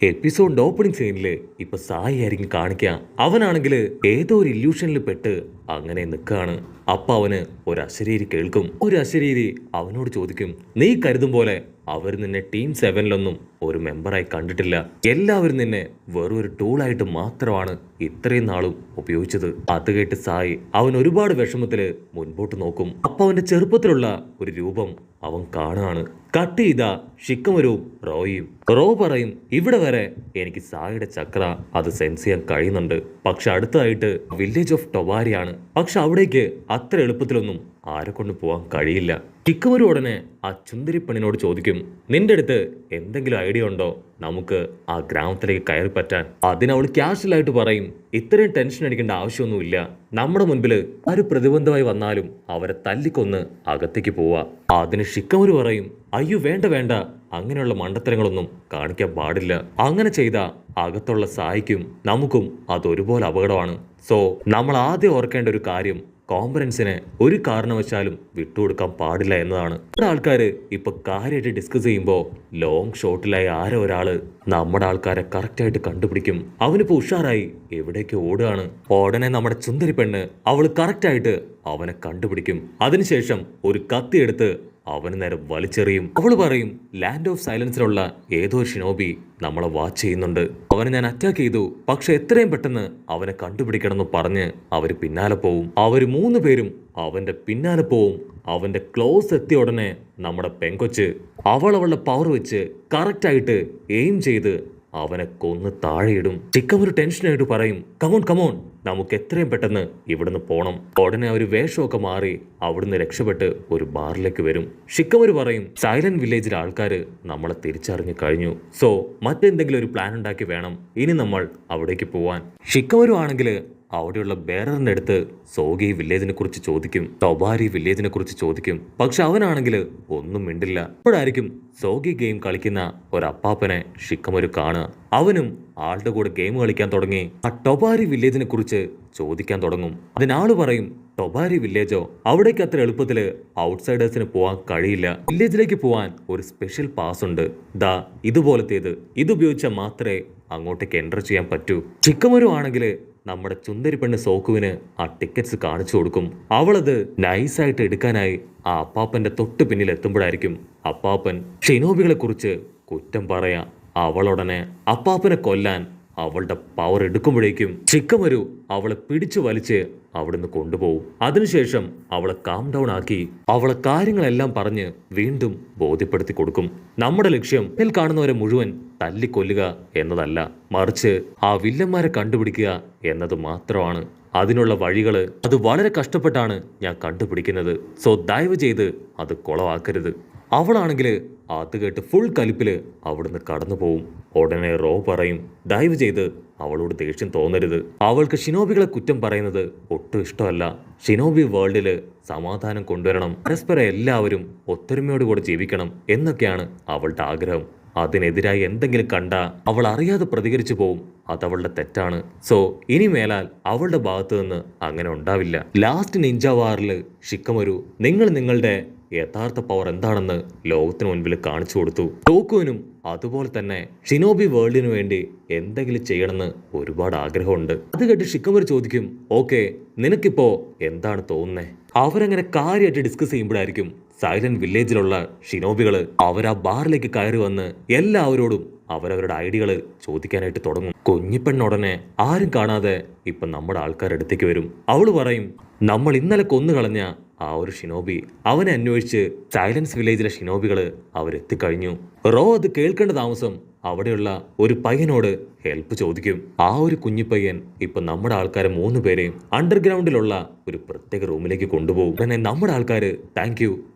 എപ്പിസോഡിന്റെ opening സീനില് ഇപ്പൊ സായി ആയിരിക്കും കാണിക്കുക. അവനാണെങ്കിൽ ഏതോ ഒരു ഇല്യൂഷനിൽ പെട്ട് അങ്ങനെ നിൽക്കാണ്. അപ്പൊ അവന് ഒരു അശരീരി കേൾക്കും. ഒരു അശരീരി അവനോട് ചോദിക്കും, നീ കരുതും പോലെ അവർ നിന്നെ ടീം 7 ഒരു മെമ്പറായി കണ്ടിട്ടില്ല. എല്ലാവരും നിന്നെ വെറും ഒരു ടൂളായിട്ട് മാത്രമാണ് ഇത്രയും നാളും ഉപയോഗിച്ചത്. അത് കേട്ട് സായി അവൻ ഒരുപാട് വിഷമത്തില് മുൻപോട്ട് നോക്കും. അപ്പൊ അവന്റെ ചെറുപ്പത്തിലുള്ള ഒരു രൂപം അവൻ കാണുകയാണ്. കട്ട് ചെയ്ത ഷിക്കമരും റോയും. റോ പറയും, ഇവിടെ വരെ എനിക്ക് സായിയുടെ ചക്ര അത് സെൻസ് ചെയ്യാൻ കഴിയുന്നുണ്ട്. പക്ഷെ അടുത്തതായിട്ട് വില്ലേജ് ഓഫ് ടൊബാരിയാണ്. പക്ഷെ അവിടേക്ക് അത്ര എളുപ്പത്തിലൊന്നും ആരെ കൊണ്ട് പോവാൻ കഴിയില്ല. ഷിക്കമരു ഉടനെ ആ ചുന്ദരി പെണ്ണിനോട് ചോദിക്കും, നിന്റെ അടുത്ത് എന്തെങ്കിലും ഐഡിയ ഉണ്ടോ നമുക്ക് ആ ഗ്രാമത്തിലേക്ക് കയറി പറ്റാൻ? അതിനവൾ ക്യാഷ്വലായിട്ട് പറയും, ഇത്രയും ടെൻഷൻ അടിക്കേണ്ട ആവശ്യമൊന്നുമില്ല. നമ്മുടെ മുൻപിൽ ആര് പ്രതിബന്ധമായി വന്നാലും അവരെ തല്ലിക്കൊന്ന് അകത്തേക്ക് പോവാ. അതിന് ഷിക്കമരു പറയും, അയ്യോ വേണ്ട വേണ്ട, അങ്ങനെയുള്ള മണ്ടത്തരങ്ങളൊന്നും കാണിക്കാൻ പാടില്ല. അങ്ങനെ ചെയ്ത അകത്തുള്ള സായിക്കും നമുക്കും അതൊരുപോലെ അപകടമാണ്. സോ നമ്മൾ ആദ്യം ഓർക്കേണ്ട ഒരു കാര്യം, കോമ്പറൻസിനെ ഒരു കാരണവശാലും വിട്ടുകൊടുക്കാൻ പാടില്ല എന്നതാണ്. നമ്മുടെ ആൾക്കാര് ഇപ്പൊ കാര്യമായിട്ട് ഡിസ്കസ് ചെയ്യുമ്പോ ലോങ് ഷോട്ടിലായി ആരോ ഒരാള് നമ്മുടെ ആൾക്കാരെ കറക്റ്റായിട്ട് കണ്ടുപിടിക്കും. അവനിപ്പോ ഉഷാറായി എവിടേക്ക് ഓടുകയാണ്. ഉടനെ നമ്മുടെ ചുന്ദരി പെണ്ണ് അവള് കറക്റ്റായിട്ട് അവനെ കണ്ടുപിടിക്കും. അതിനുശേഷം ഒരു കത്തിയെടുത്ത് അവന് നേരെ വലിച്ചെറിയും. അവള് പറയും, ലാൻഡ് ഓഫ് സൈലൻസിലുള്ള ഏതോ ഷിനോബി നമ്മളെ വാച്ച് ചെയ്യുന്നുണ്ട്. അവനെ ഞാൻ അറ്റാക്ക് ചെയ്തു, പക്ഷെ എത്രയും പെട്ടെന്ന് അവനെ കണ്ടുപിടിക്കണം എന്ന് പറഞ്ഞ് അവര് പിന്നാലെ പോവും. അവര് 3 പേരും അവന്റെ പിന്നാലെ പോവും. അവന്റെ ക്ലോസ് എത്തിയ ഉടനെ നമ്മുടെ പെങ്കൊച്ച് അവളുടെ പവർ വെച്ച് കറക്റ്റായിട്ട് എയിം ചെയ്ത് അവനെ കൊന്ന് താഴെയിടും. ചിക്കമൊരു ടെൻഷനായിട്ട് പറയും, കമോൺ കമോൺ, നമുക്ക് എത്രയും പെട്ടെന്ന് ഇവിടുന്ന് പോണം. ഉടനെ ഒരു വേഷമൊക്കെ മാറി അവിടുന്ന് രക്ഷപ്പെട്ട് ഒരു ബാറിലേക്ക് വരും. ഷിക്കമരു പറയും, സൈലന്റ് വില്ലേജിലെ ആൾക്കാര് നമ്മളെ തിരിച്ചറിഞ്ഞു കഴിഞ്ഞു. സോ മറ്റെന്തെങ്കിലും ഒരു പ്ലാൻ ഉണ്ടാക്കി വേണം ഇനി നമ്മൾ അവിടേക്ക് പോവാൻ. ഷിക്കമരു ആണെങ്കിൽ അവിടെയുള്ള ബേററിന്റെ അടുത്ത് സോഗി വില്ലേജിനെ കുറിച്ച് ചോദിക്കും, ടൊബാരി വില്ലേജിനെ കുറിച്ച് ചോദിക്കും. പക്ഷെ അവനാണെങ്കിൽ ഒന്നും മിണ്ടില്ല. അപ്പോഴായിരിക്കും സോഗി ഗെയിം കളിക്കുന്ന ഒരപ്പാപ്പനെ ഷിക്കമരു കാണുക. അവനും ആളുടെ കൂടെ ഗെയിം കളിക്കാൻ തുടങ്ങി ആ ടൊബാരി വില്ലേജിനെ കുറിച്ച് ചോദിക്കാൻ തുടങ്ങും. അതിനാള് പറയും, ടൊബാരി വില്ലേജോ, അവിടേക്ക് അത്ര എളുപ്പത്തില് ഔട്ട്സൈഡേഴ്സിന് പോവാൻ കഴിയില്ല. വില്ലേജിലേക്ക് പോവാൻ ഒരു സ്പെഷ്യൽ പാസ് ഉണ്ട്, ദാ ഇതുപോലത്തേത്. ഇതുപയോഗിച്ചാൽ മാത്രമേ അങ്ങോട്ടേക്ക് എൻ്റർ ചെയ്യാൻ പറ്റൂ. ചിക്കമരു ആണെങ്കിൽ നമ്മുടെ ചുന്ദരി പെണ്ണ് സോക്കുവിന് ആ ടിക്കറ്റ്സ് കാണിച്ചു കൊടുക്കും. അവളത് നൈസായിട്ട് എടുക്കാനായി ആ അപ്പാപ്പന്റെ തൊട്ട് പിന്നിൽ എത്തുമ്പോഴായിരിക്കും അപ്പാപ്പൻ ഷിനോബികളെ കുറിച്ച് കുറ്റം പറയാ. അവളുടനെ അപ്പാപ്പനെ കൊല്ലാൻ അവളുടെ പവർ എടുക്കുമ്പോഴേക്കും ചിക്കമരു അവളെ പിടിച്ചു വലിച്ച് അവിടുന്ന് കൊണ്ടുപോകും. അതിനുശേഷം അവളെ കാം ഡൗൺ ആക്കി അവളെ കാര്യങ്ങളെല്ലാം പറഞ്ഞ് വീണ്ടും ബോധ്യപ്പെടുത്തി കൊടുക്കും. നമ്മുടെ ലക്ഷ്യം ഇതിൽ കാണുന്നവരെ മുഴുവൻ തല്ലിക്കൊല്ലുക എന്നതല്ല, മറിച്ച് ആ വില്ലന്മാരെ കണ്ടുപിടിക്കുക എന്നത് മാത്രമാണ്. അതിനുള്ള വഴികള് അത് വളരെ കഷ്ടപ്പെട്ടാണ് ഞാൻ കണ്ടുപിടിക്കുന്നത്. സോ ദയവ് ചെയ്ത് അത് കുളവാക്കരുത്. അവളാണെങ്കിൽ അത് കേട്ട് ഫുൾ കലിപ്പില് അവിടുന്ന് കടന്നു പോവും. ഉടനെ റോ പറയും, ദയവ് ചെയ്ത് അവളോട് ദേഷ്യം തോന്നരുത്. അവൾക്ക് ഷിനോബികളെ കുറ്റം പറയുന്നത് ഒട്ടും ഇഷ്ടമല്ല. ഷിനോബി വേൾഡില് സമാധാനം കൊണ്ടുവരണം, പരസ്പരം എല്ലാവരും ഒത്തൊരുമയോടുകൂടെ ജീവിക്കണം എന്നൊക്കെയാണ് അവളുടെ ആഗ്രഹം. അതിനെതിരായി എന്തെങ്കിലും കണ്ടാ അവൾ അറിയാതെ പ്രതികരിച്ചു പോവും. അതവളുടെ തെറ്റാണ്. സോ ഇനി മേലാൽ അവളുടെ ഭാഗത്ത് നിന്ന് അങ്ങനെ ഉണ്ടാവില്ല. ലാസ്റ്റ് നിഞ്ച വാറില് ഷിക്കമരു നിങ്ങളുടെ യഥാർത്ഥ പവർ എന്താണെന്ന് ലോകത്തിന് മുൻപിൽ കാണിച്ചു കൊടുത്തു. ടോക്കുവിനും അതുപോലെ തന്നെ ഷിനോബി വേൾഡിനു വേണ്ടി എന്തെങ്കിലും ചെയ്യണമെന്ന് ഒരുപാട് ആഗ്രഹമുണ്ട്. അത് കേട്ട് ഷിക്കമരു ചോദിക്കും, ഓക്കെ, നിനക്കിപ്പോ എന്താണ് തോന്നുന്നേ? അവരങ്ങനെ കാര്യമായിട്ട് ഡിസ്കസ് ചെയ്യുമ്പോഴായിരിക്കും സൈലന്റ് വില്ലേജിലുള്ള ഷിനോബികള് അവരാ ബാറിലേക്ക് കയറി വന്ന് എല്ലാവരോടും അവരവരുടെ ഐഡിയകള് ചോദിക്കാനായിട്ട് തുടങ്ങും. കുഞ്ഞിപ്പെണ്ണുടനെ ആരും കാണാതെ ഇപ്പൊ നമ്മുടെ ആൾക്കാരടുത്തേക്ക് വരും. അവള് പറയും, നമ്മൾ ഇന്നലെ കൊന്നുകളഞ്ഞ ആ ഒരു ഷിനോബി, അവനെ അന്വേഷിച്ച് സൈലൻസ് വില്ലേജിലെ ഷിനോബികള് അവരെത്തിക്കഴിഞ്ഞു. റോ അത് കേൾക്കേണ്ട താമസം അവിടെയുള്ള ഒരു പയ്യനോട് ഹെൽപ്പ് ചോദിക്കും. ആ ഒരു കുഞ്ഞിപ്പയ്യൻ ഇപ്പൊ നമ്മുടെ ആൾക്കാരെ 3 പേരെയും അണ്ടർഗ്രൗണ്ടിലുള്ള ഒരു പ്രത്യേക റൂമിലേക്ക് കൊണ്ടുപോകും. ഉടനെ നമ്മുടെ ആൾക്കാര് താങ്ക്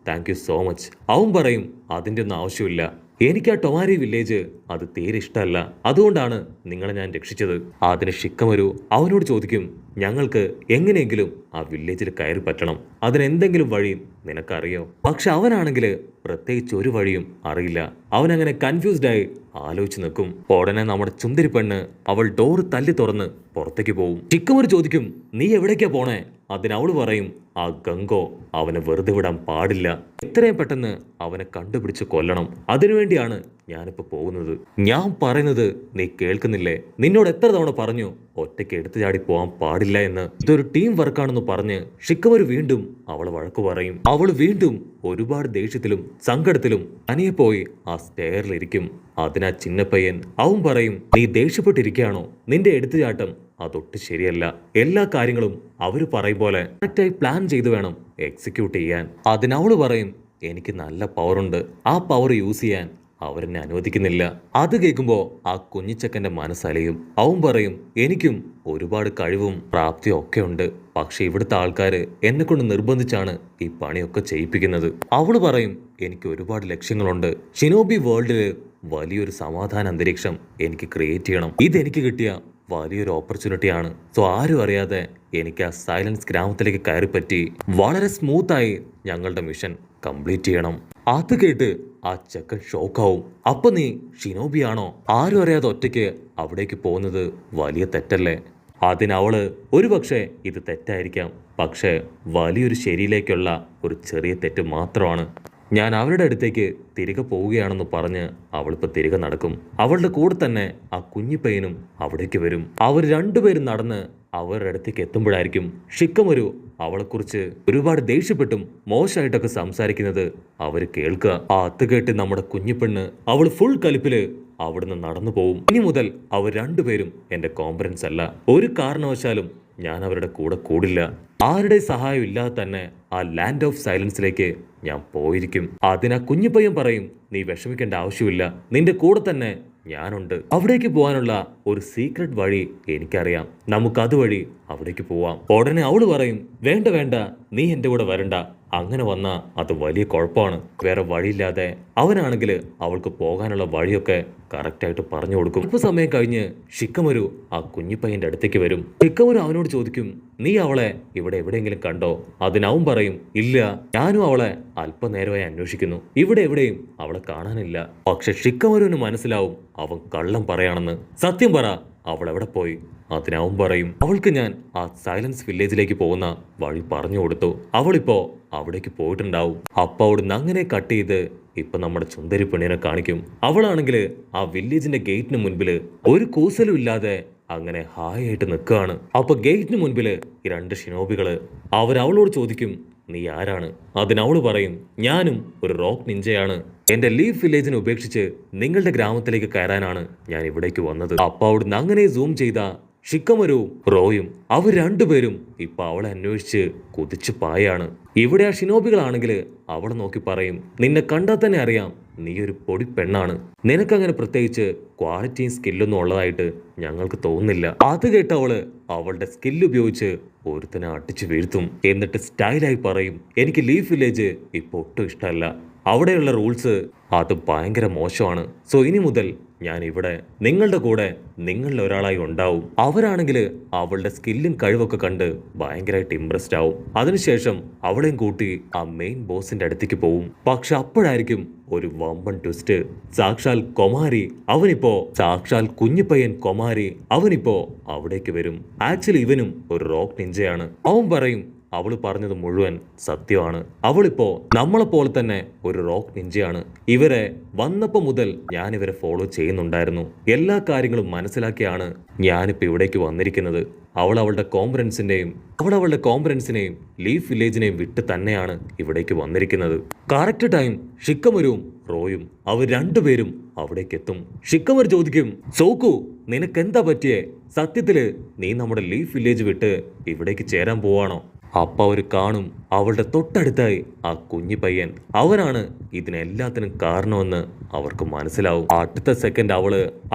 യു സോ മച്ച്. അവൻ പറയും, അതിൻ്റെ ഒന്നും ആവശ്യമില്ല, എനിക്ക് ആ ടൊമാരി വില്ലേജ് അത് തീരെ ഇഷ്ടമല്ല, അതുകൊണ്ടാണ് നിങ്ങളെ ഞാൻ രക്ഷിച്ചത്. അതിന് ഷിക്കമരു അവനോട് ചോദിക്കും, ഞങ്ങൾക്ക് എങ്ങനെയെങ്കിലും ആ വില്ലേജിൽ കയറി പറ്റണം, അതിനെന്തെങ്കിലും വഴി നിനക്കറിയോ? പക്ഷെ അവനാണെങ്കിൽ പ്രത്യേകിച്ച് ഒരു വഴിയും അറിയില്ല. അവനങ്ങനെ കൺഫ്യൂസ്ഡായി ആലോചിച്ച് നിൽക്കും. ഉടനെ നമ്മുടെ ചുന്ദരി പെണ്ണ് അവൾ ഡോറ് തല്ലി തുറന്ന് പുറത്തേക്ക് പോവും. ഷിക്കമരു ചോദിക്കും, നീ എവിടേക്കാ പോണേ? അതിനവള് പറയും ആ ഗംഗോ അവനെ വെറുതെ വിടാൻ പാടില്ല, എത്രയും പെട്ടെന്ന് അവനെ കണ്ടുപിടിച്ച് കൊല്ലണം. അതിനുവേണ്ടിയാണ് ഞാനിപ്പോ പോകുന്നത്. ഞാൻ പറയുന്നത് നീ കേൾക്കുന്നില്ലേ? നിന്നോട് എത്ര തവണ പറഞ്ഞു ഒറ്റയ്ക്ക് എടുത്തു ചാടി പോകാൻ പാടില്ല എന്ന്? ഇതൊരു ടീം വർക്കാണെന്ന് പറഞ്ഞ് ഷിക്കമരു വീണ്ടും അവളെ വഴക്കു പറയും. അവള് വീണ്ടും ഒരുപാട് ദേഷ്യത്തിലും സങ്കടത്തിലും തനിയെ പോയി ആ സ്റ്റെയറിലിരിക്കും. അതിനാ ചിന്നപ്പയ്യൻ അവൻ പറയും, നീ ദേഷ്യപ്പെട്ടിരിക്കുകയാണോ? നിന്റെ എടുത്തുചാട്ടം അതൊട്ട് ശരിയല്ല. എല്ലാ കാര്യങ്ങളും അവര് പറയും പോലെ കറക്റ്റായി പ്ലാൻ ചെയ്ത് വേണം എക്സിക്യൂട്ട് ചെയ്യാൻ. അതിനവള് പറയും, എനിക്ക് നല്ല പവറുണ്ട്, ആ പവർ യൂസ് ചെയ്യാൻ അവരെന്നെ അനുവദിക്കുന്നില്ല. അത് കേൾക്കുമ്പോ ആ കുഞ്ഞിച്ചക്കന്റെ മനസ്സലിയും. അവൻ പറയും, എനിക്കും ഒരുപാട് കഴിവും പ്രാപ്തിയും ഒക്കെ ഉണ്ട്, പക്ഷെ ഇവിടുത്തെ ആൾക്കാര് എന്നെ കൊണ്ട് നിർബന്ധിച്ചാണ് ഈ പണിയൊക്കെ ചെയ്യിപ്പിക്കുന്നത്. അവള് പറയും, എനിക്ക് ഒരുപാട് ലക്ഷ്യങ്ങളുണ്ട്. ഷിനോബി വേൾഡില് വലിയൊരു സമാധാന അന്തരീക്ഷം എനിക്ക് ക്രിയേറ്റ് ചെയ്യണം. ഇതെനിക്ക് കിട്ടിയ വലിയൊരു ഓപ്പർച്യൂണിറ്റിയാണ്. സോ ആരും അറിയാതെ എനിക്ക് ആ സൈലൻസ് ഗ്രാമത്തിലേക്ക് കയറിപ്പറ്റി വളരെ സ്മൂത്തായി ഞങ്ങളുടെ മിഷൻ കംപ്ലീറ്റ് ചെയ്യണം. അത് കേട്ട് ആ ചെക്കൻ ഷോക്കാവും. അപ്പൊ നീ ഷിനോബിയാണോ? ആരും അറിയാതെ ഒറ്റയ്ക്ക് അവിടേക്ക് പോകുന്നത് വലിയ തെറ്റല്ലേ? അതിനവള് ഒരുപക്ഷെ ഇത് തെറ്റായിരിക്കാം, പക്ഷേ വലിയൊരു ശരിയിലേക്കുള്ള ഒരു ചെറിയ തെറ്റ് മാത്രമാണ്. ഞാൻ അവരുടെ അടുത്തേക്ക് തിരികെ പോവുകയാണെന്ന് പറഞ്ഞ് അവളിപ്പോൾ തിരികെ നടക്കും. അവളുടെ കൂടെ തന്നെ ആ കുഞ്ഞിപ്പയ്യനും അവിടേക്ക് വരും. അവർ രണ്ടുപേരും നടന്ന് അവരുടെ അടുത്തേക്ക് എത്തുമ്പോഴായിരിക്കും ഷിക്കമരു അവളെക്കുറിച്ച് ഒരുപാട് ദേഷ്യപ്പെട്ടും മോശമായിട്ടൊക്കെ സംസാരിക്കുന്നത് അവർ കേൾക്കുക. ആ അത് കേട്ട് നമ്മുടെ കുഞ്ഞിപ്പെണ്ണ് അവൾ ഫുൾ കലിപ്പില് അവിടുന്ന് നടന്നു പോവും. ഇനി മുതൽ അവർ രണ്ടുപേരും എന്റെ കോമ്പറൻസ് അല്ല, ഒരു കാരണവശാലും ഞാൻ അവരുടെ കൂടെ കൂടില്ല. ആരുടെ സഹായം ഇല്ലാതെ തന്നെ ആ ലാൻഡ് ഓഫ് സൈലൻസിലേക്ക് ഞാൻ പോയിരിക്കും. അതിനാ കുഞ്ഞിപ്പയ്യൻ പറയും, നീ വിഷമിക്കേണ്ട ആവശ്യമില്ല, നിന്റെ കൂടെ തന്നെ ഞാനുണ്ട്. അവിടേക്ക് പോകാനുള്ള ഒരു സീക്രട്ട് വഴി എനിക്കറിയാം, നമുക്ക് അതുവഴി അവിടേക്ക് പോവാം. ഉടനെ അവള് പറയും, വേണ്ട വേണ്ട, നീ എന്റെ കൂടെ വരണ്ട, അങ്ങനെ വന്നാ അത് വലിയ കുഴപ്പമാണ്. വേറെ വഴിയില്ലാതെ അവനാണെങ്കിൽ അവൾക്ക് പോകാനുള്ള വഴിയൊക്കെ കറക്റ്റായിട്ട് പറഞ്ഞു കൊടുക്കും. അല്പ സമയം കഴിഞ്ഞ് ഷിക്കമരു ആ കുഞ്ഞിപ്പയ്യന്റെ അടുത്തേക്ക് വരും. ഷിക്കമരു അവനോട് ചോദിക്കും, നീ അവളെ ഇവിടെ എവിടെയെങ്കിലും കണ്ടോ? അതിനവൻ പറയും, ഇല്ല, ഞാനും അവളെ അല്പനേരമായി അന്വേഷിക്കുന്നു, ഇവിടെ എവിടെയും അവളെ കാണാനില്ല. പക്ഷെ ഷിക്കമരുവിന് മനസ്സിലാവും അവൻ കള്ളം പറയാണെന്ന്. സത്യം പറ, അവൾ എവിടെ പോയി? അതിനവൻ പറയും, അവൾക്ക് ഞാൻ ആ സൈലൻസ് വില്ലേജിലേക്ക് പോകുന്ന വഴി പറഞ്ഞു കൊടുത്തു, അവളിപ്പോ അവിടേക്ക് പോയിട്ടുണ്ടാവും. അപ്പൊ അവിടുന്ന് അങ്ങനെ കട്ട് ചെയ്ത് ഇപ്പൊ നമ്മുടെ ചുന്ദരി പെണ്ണിനെ കാണിക്കും. അവളാണെങ്കിൽ ആ വില്ലേജിന്റെ ഗേറ്റിന് മുൻപില് ഒരു കൂസലും ഇല്ലാതെ അങ്ങനെ ഹായ് ആയിട്ട് നിൽക്കുകയാണ്. അപ്പൊ ഗേറ്റിന് മുൻപില് ഈ രണ്ട് ഷിനോബികള് അവളോട് ചോദിക്കും, നീ ആരാണ്? അതിനവള് പറയും, ഞാനും ഒരു റോക്ക് നിഞ്ചയാണ്, എന്റെ ലീഫ് വില്ലേജിനെ ഉപേക്ഷിച്ച് നിങ്ങളുടെ ഗ്രാമത്തിലേക്ക് കയറാനാണ് ഞാൻ ഇവിടേക്ക് വന്നത്. അപ്പൊ അവിടുന്ന് അങ്ങനെ സൂം ചെയ്ത ഷിക്കമരു റോയും അവർ രണ്ടുപേരും ഇപ്പൊ അവളെ അന്വേഷിച്ച് കുതിച്ചു പായാണ്. ഇവിടെ ആ ഷിനോബികളാണെങ്കിൽ അവളെ നോക്കി പറയും, നിന്നെ കണ്ടാൽ തന്നെ അറിയാം നീ ഒരു പൊടി പെണ്ണാണ്, നിനക്കങ്ങനെ പ്രത്യേകിച്ച് ക്വാളിറ്റിയും സ്കില്ലൊന്നും ഉള്ളതായിട്ട് ഞങ്ങൾക്ക് തോന്നുന്നില്ല. അത് കേട്ട് അവള് അവളുടെ സ്കില്ല് ഉപയോഗിച്ച് ഒരുത്തനെ അടിച്ചു വീഴ്ത്തും. എന്നിട്ട് സ്റ്റൈലായി പറയും, എനിക്ക് ലീഫ് വില്ലേജ് ഇപ്പൊ ഒട്ടും ഇഷ്ടമല്ല, അവിടെയുള്ള റൂൾസ് അത് ഭയങ്കര മോശമാണ്. സോ ഇനി മുതൽ ഞാൻ ഇവിടെ നിങ്ങളുടെ കൂടെ നിങ്ങളിൽ ഒരാളായി ഉണ്ടാവും. അവരാണെങ്കിൽ അവളുടെ സ്കില്ലും കഴിവൊക്കെ കണ്ട് ഭയങ്കരമായിട്ട് ഇംപ്രസ്ഡ് ആവും. അതിനുശേഷം അവളെയും കൂട്ടി ആ മെയിൻ ബോസിന്റെ അടുത്തേക്ക് പോവും. പക്ഷെ അപ്പോഴായിരിക്കും ഒരു വമ്പൻ ട്വിസ്റ്റ്. സാക്ഷാൽ കൊമാരി സാക്ഷാൽ കുഞ്ഞിപ്പയ്യൻ കൊമാരി അവനിപ്പോ അവിടേക്ക് വരും. ആക്ച്വലി ഇവനും ഒരു റോക്ക് നിഞ്ചയാണ്. അവൻ പറയും, അവള് പറഞ്ഞത് മുഴുവൻ സത്യമാണ്, അവളിപ്പോ നമ്മളെ പോലെ തന്നെ ഒരു റോക്ക് നിഞ്ചയാണ്. ഇവരെ വന്നപ്പോ മുതൽ ഞാൻ ഇവരെ ഫോളോ ചെയ്യുന്നുണ്ടായിരുന്നു. എല്ലാ കാര്യങ്ങളും മനസ്സിലാക്കിയാണ് ഞാനിപ്പോ ഇവിടേക്ക് വന്നിരിക്കുന്നത്. അവളുടെ കോമ്പറൻസിനെയും ലീഫ് വില്ലേജിനെയും വിട്ട് തന്നെയാണ് ഇവിടേക്ക് വന്നിരിക്കുന്നത്. കറക്റ്റ് ടൈം ഷിക്കമരുവും റോയും അവർ രണ്ടുപേരും അവിടേക്ക് എത്തും. ഷിക്കമരു ചോദിക്കും, സോക്കു, നിനക്കെന്താ പറ്റിയേ? സത്യത്തില് നീ നമ്മുടെ ലീഫ് വില്ലേജ് വിട്ട് ഇവിടേക്ക് ചേരാൻ പോവാണോ? അപ്പൊ അവര് കാണും അവളുടെ തൊട്ടടുത്തായി ആ കുഞ്ഞി പയ്യൻ. അവനാണ് ഇതിനെല്ലാത്തിനും കാരണമെന്ന് അവർക്ക് മനസ്സിലാവും. അടുത്ത സെക്കൻഡ്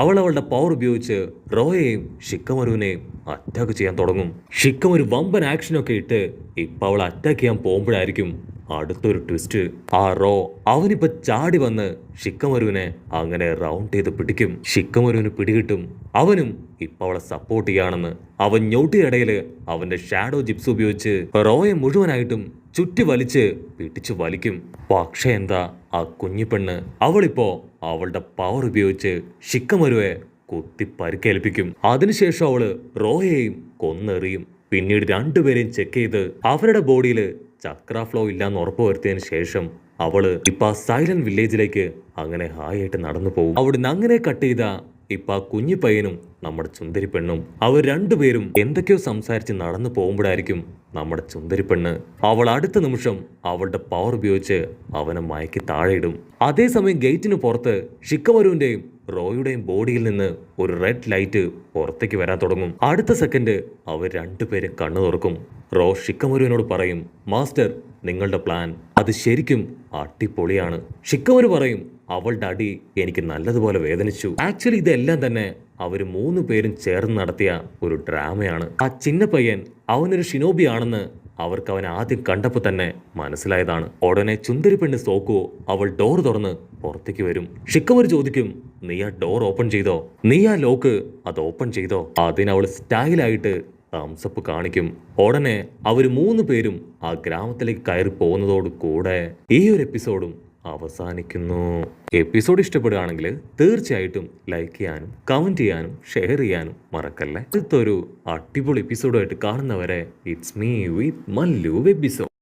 അവളുടെ പവർ ഉപയോഗിച്ച് റോയെയും ഷിക്കമരുവിനെയും അറ്റാക്ക് ചെയ്യാൻ തുടങ്ങും. ഷിക്കമരു വമ്പൻ ആക്ഷനൊക്കെ ഇട്ട് ഇപ്പൊ അവളെ അറ്റാക്ക് ചെയ്യാൻ പോകുമ്പോഴായിരിക്കും അടുത്തൊരു ട്വിസ്റ്റ്. ആ റോ അവനിപ്പോ ചാടി വന്ന് ഷിക്കമരുവിനെ അങ്ങനെ റൗണ്ട് ചെയ്ത് പിടിക്കും. ഷിക്കമരുവിന് പിടികിട്ടും അവനും ഇപ്പൊ അവളെ സപ്പോർട്ട് ചെയ്യാണെന്ന്. അവൻ ഞൊട്ടിയിടയില് അവന്റെ ഷാഡോ ജിപ്സ് ഉപയോഗിച്ച് റോയെ മുഴുവനായിട്ടും ചുറ്റി വലിച്ച് പിടിച്ചു വലിക്കും. പക്ഷെ എന്താ, ആ കുഞ്ഞിപ്പെണ്ണ് അവളിപ്പോ അവളുടെ പവർ ഉപയോഗിച്ച് ഷിക്കമരുവെ കുത്തി പരിക്കേൽപ്പിക്കും. അതിനുശേഷം അവള് റോയെയും കൊന്നെറിയും. പിന്നീട് രണ്ടുപേരെയും ചെക്ക് ചെയ്ത് അവരുടെ ബോഡിയിൽ ചക്ര ഫ്ലോ ഇല്ലാന്ന് ഉറപ്പുവരുത്തിയതിന് ശേഷം അവള് ഇപ്പൊ ആ സൈലന്റ് വില്ലേജിലേക്ക് അങ്ങനെ ഹായായിട്ട് നടന്നു പോകും. അവിടുന്ന് അങ്ങനെ കട്ട് ചെയ്ത ഇപ്പൊ ആ കുഞ്ഞു പയ്യനും നമ്മുടെ ചുന്ദരി പെണ്ണും അവർ രണ്ടുപേരും എന്തൊക്കെയോ സംസാരിച്ച് നടന്നു പോകുമ്പോഴായിരിക്കും നമ്മുടെ ചുന്ദരി പെണ്ണ് അവൾ അടുത്ത നിമിഷം അവളുടെ പവർ ഉപയോഗിച്ച് അവനെ മയക്കി താഴെയിടും. അതേസമയം ഗേറ്റിന് പുറത്ത് ഷിക്കമരുവിന്റെയും റോയുടെയും ബോഡിയിൽ നിന്ന് ഒരു റെഡ് ലൈറ്റ് പുറത്തേക്ക് വരാൻ തുടങ്ങും. അടുത്ത സെക്കൻഡ് അവർ രണ്ടുപേരും കണ്ണു തുറക്കും. റോ ഷിക്കമരുവിനോട് പറയും, മാസ്റ്റർ നിങ്ങളുടെ പ്ലാൻ അത് ശരിക്കും അടിപൊളിയാണ്. ഷിക്കമരു പറയും, അവളുടെ അടി എനിക്ക് നല്ലതുപോലെ വേദനിച്ചു. ആക്ച്വലി ഇതെല്ലാം തന്നെ അവര് 3 പേരും ചേർന്ന് നടത്തിയ ഒരു ഡ്രാമയാണ്. ആ ചിന്ന പയ്യൻ അവനൊരു ഷിനോബി ആണെന്ന് അവർക്ക് അവൻ ആദ്യം കണ്ടപ്പോൾ തന്നെ മനസ്സിലായതാണ്. ഉടനെ ചുന്ദരി പെണ്ണ് സോക്കോ അവൾ ഡോർ തുറന്ന് പുറത്തേക്ക് വരും. ഷിക്കമരു ചോദിക്കും, നീ ആ ഡോർ ഓപ്പൺ ചെയ്തോ? നീ ആ ലോക്ക് അത് ഓപ്പൺ ചെയ്തോ? അതിനവൾ സ്റ്റൈലായിട്ട് തംസപ്പ് കാണിക്കും. ഉടനെ അവർ 3 പേരും ആ ഗ്രാമത്തിലേക്ക് കയറി പോകുന്നതോട് കൂടെ ഈ ഒരു എപ്പിസോഡും അവസാനിക്കുന്നു. എപ്പിസോഡ് ഇഷ്ടപ്പെടുകയാണെങ്കിൽ തീർച്ചയായിട്ടും ലൈക്ക് ചെയ്യാനും കമന്റ് ചെയ്യാനും ഷെയർ ചെയ്യാനും മറക്കല്ലേ. അടുത്തൊരു അടിപൊളി എപ്പിസോഡുമായിട്ട് കാണുന്നവരെ it's me with Mallu episode.